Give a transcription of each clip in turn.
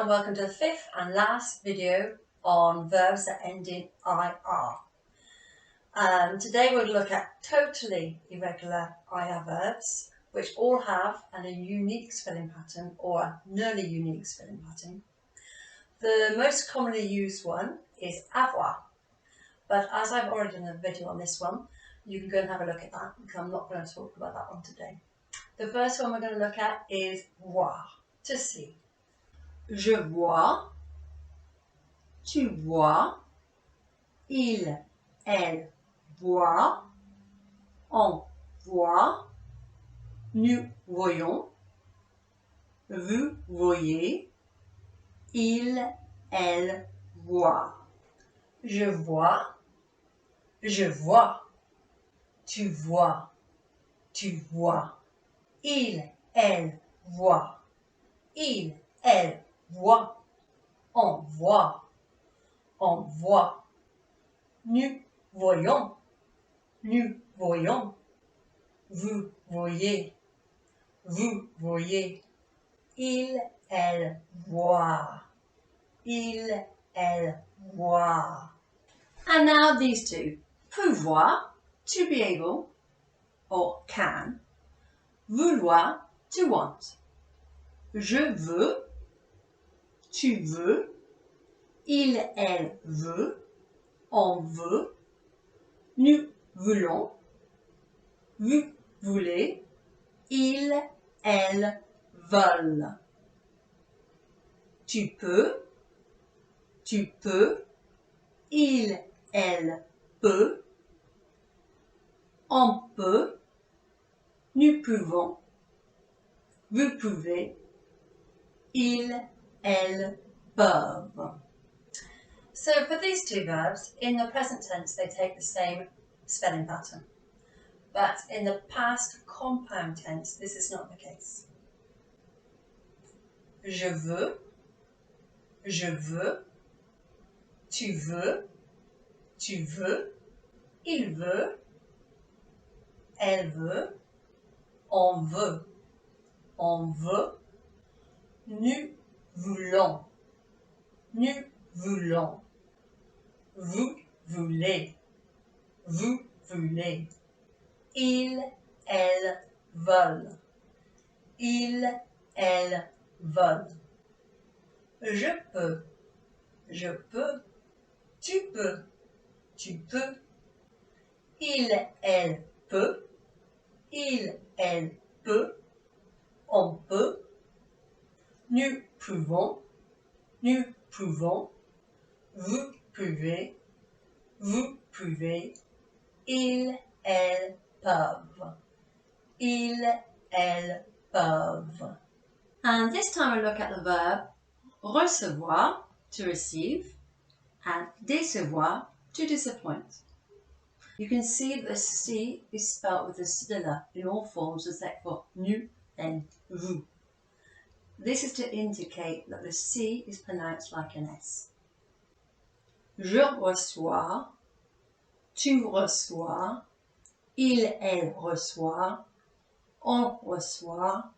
and welcome to the fifth and last video on verbs that end in IR. Today we'll look at totally irregular IR verbs which all have a unique spelling pattern or a nearly unique spelling pattern. The most commonly used one is avoir, but as I've already done a video on this one, you can go and have a look at that because I'm not going to talk about that one today. The first one we're going to look at is voir, to see. Je vois, tu vois, il, elle voit, on voit, nous voyons, vous voyez, il, elle voit. Je vois, tu vois, tu vois, il, elle voit, il, elle voit, on voit, nous voyons, vous voyez, il, elle voit, And now these two, pouvoir, to be able, or can, vouloir, to want. Je veux, tu veux, il, elle veut, on veut, nous voulons, vous voulez, ils, elles veulent. Tu peux, il, elle peut, on peut, nous pouvons, vous pouvez, ils, elles peuvent. So for these two verbs, in the present tense they take the same spelling pattern. But in the past compound tense, this is not the case. Je veux, tu veux, il veut, elle veut, on veut, nous voulons, vous voulez, ils, elles veulent, Je peux, tu peux, il, elle peut, on peut, nous pouvons, vous pouvez, ils, elles peuvent, And this time we'll look at the verb recevoir, to receive, and décevoir, to disappoint. You can see the C is spelled with a stiller in all forms except for nous and vous. This is to indicate that the C is pronounced like an S. Je reçois, tu reçois, il, elle reçoit, on reçoit,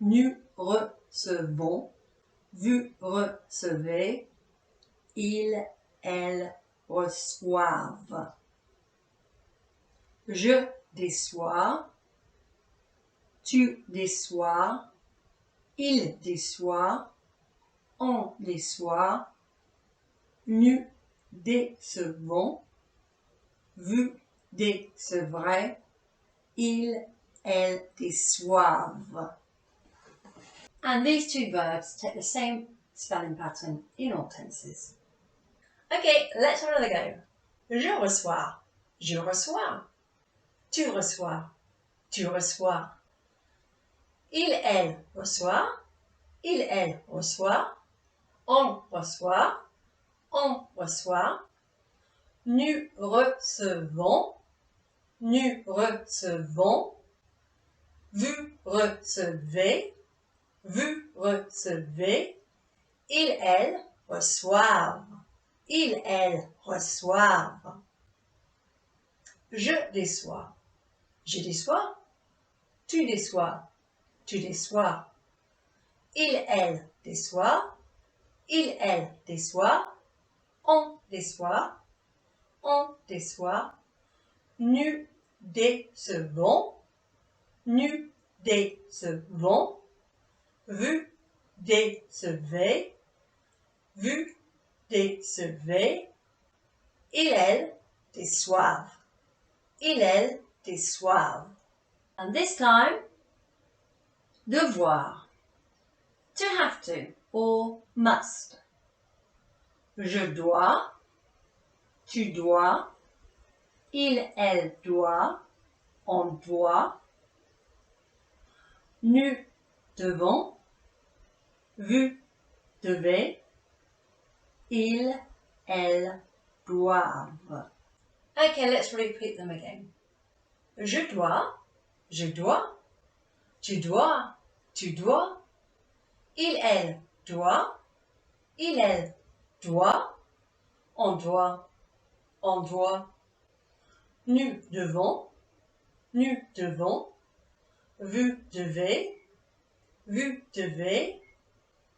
nous recevons, vous recevez, ils, elles reçoivent. Je déçois, tu déçois, il déçoit, on déçoit, nous décevons, vous décevrez, ils, elles déçoivent. And these two verbs take the same spelling pattern in all tenses. Okay, let's have another go. Je reçois, tu reçois, il, elle reçoit, on reçoit, nous recevons, vous recevez, ils, elles reçoivent, Je déçois, tu déçois, il, elle déçoit, Il, elle déçoit, on déçoit, on déçoit, nous décevons, nous décevons, vous décevez, vous décevez, il, elle déçoivent, il, elle déçoivent. And this time, devoir, to have to or must. Je dois, tu dois, il, elle doit, on doit, nous devons, vous devez, ils, elles doivent. Okay, let's repeat them again. Je dois, tu dois, tu dois, il, elle doit, il, elle doit, on doit, on doit, nous devons, vous devez, vous devez,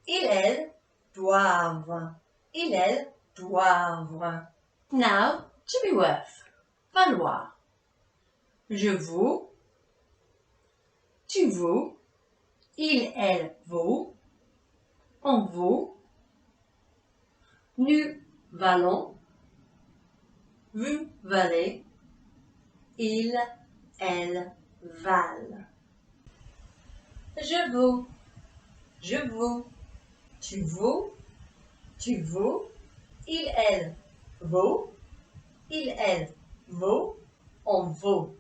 ils, elles doivent, ils, elles doivent. Now, to be worth, valoir. Je vaux, tu vaux, il, elle vaut, on vaut, nous valons, vous valez, ils, elles valent. Je vaux, tu vaux, il, elle vaut, il, elle vaut, on vaut,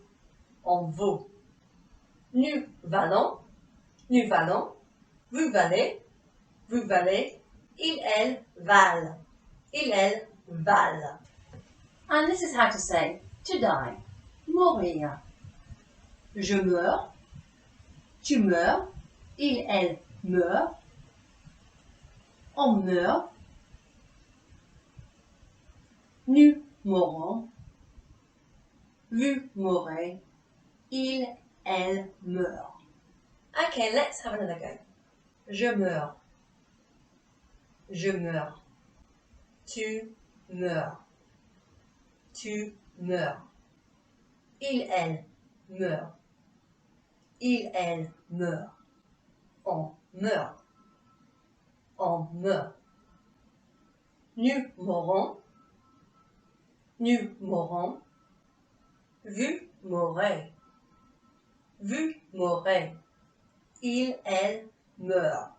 nous valons, vous valez, il, elle valent, elles valent. And this is how to say to die, mourir. Je meurs, tu meurs, il, elle meurt, on meurt, nous mourons, vous mourrez, il, elle meurt. Okay, let's have another go. Je meurs, tu meurs, il, elle meurt, on meurt, nous mourons, vous mourrez, il, elle meurt,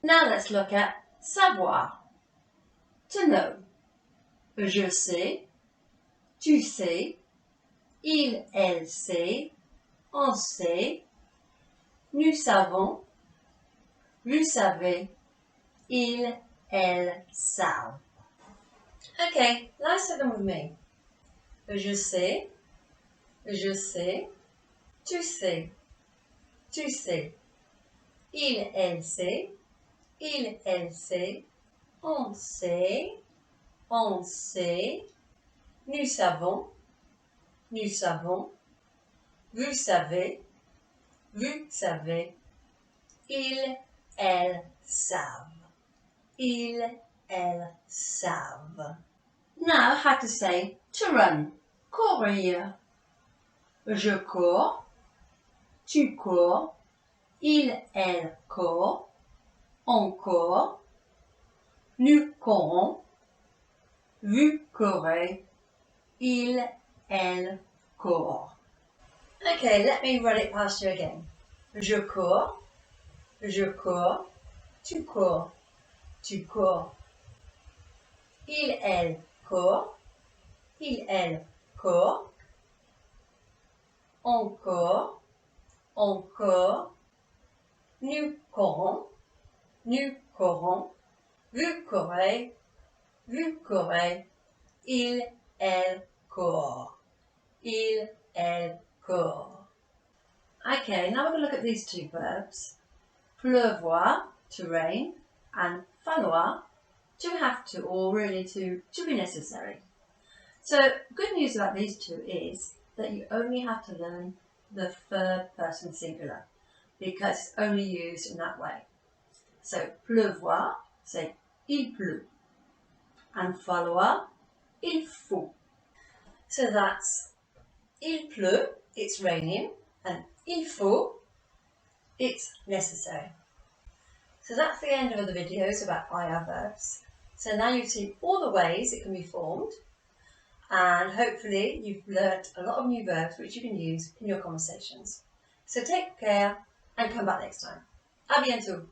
Now let's look at savoir, to know. Je sais, tu sais, il, elle sait, on sait, nous savons, vous savez, ils, elles savent. Okay, let's say them with me. Je sais, tu sais, il, elle sait, on sait, nous savons, vous savez, ils, elles savent, Now how to say to run, courir. Je cours, tu cours, il, elle court, on court, nous courons, vous courez, il, elle court. Okay, let me run it past you again. Je cours, tu cours, il, elle court, on court, nous courons, vous courez, il, elle court, Okay, now we're going to look at these two verbs. Pleuvoir, to rain, and falloir, to have to, or really to be necessary. So, good news about these two is that you only have to learn the third person singular, because it's only used in that way. So pleuvoir, say il pleut. And falloir, il faut. So that's il pleut, it's raining, and il faut, it's necessary. So that's the end of the videos about IR verbs. So now you've seen all the ways it can be formed, and hopefully you've learnt a lot of new verbs which you can use in your conversations. So take care and come back next time. À bientôt.